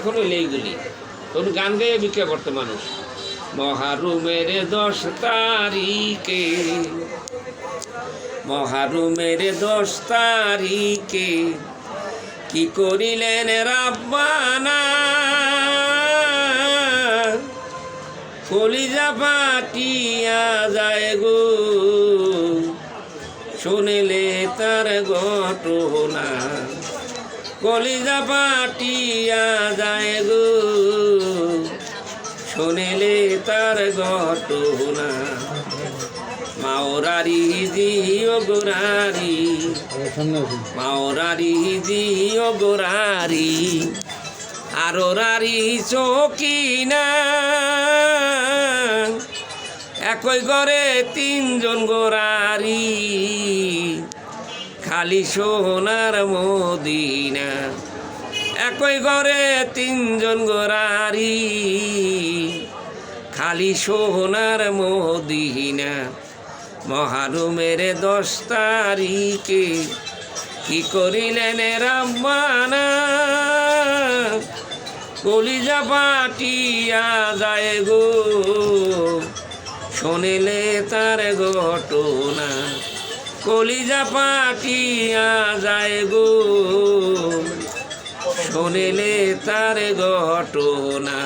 এখন হইলে এইগুলি তখন গান গাইয়ে ভিক্ষা করতে মানুষ। মহারুমের 10 তারিখে, মহারুমের 10 তারিখে কি করিলেন রাব্বানা, কলিজা ফাটিয়া যায় গো শুনিলে তার ঘটনা, কলিজা ফাটিয়া যায় গো শুনিলে তার ঘটনা। মাওরারি জিও গোরারি, মাওরারি জিও গোরারি, আরো রারি চকিনা, একই ঘরে 3 জন গোরারি, খালি সোনার মদিনা। একই ঘরে 3 জন গোরারি, খালি সোনার মদিনা। মহারুমের 10 তারিখে কি করিলেন রাব্বানা, কলিজা ফাটিয়া যায় গো শুনিলে তার ঘটনা, কলিজা ফাটিয়া যায় গো শুনিলে তার ঘটনা।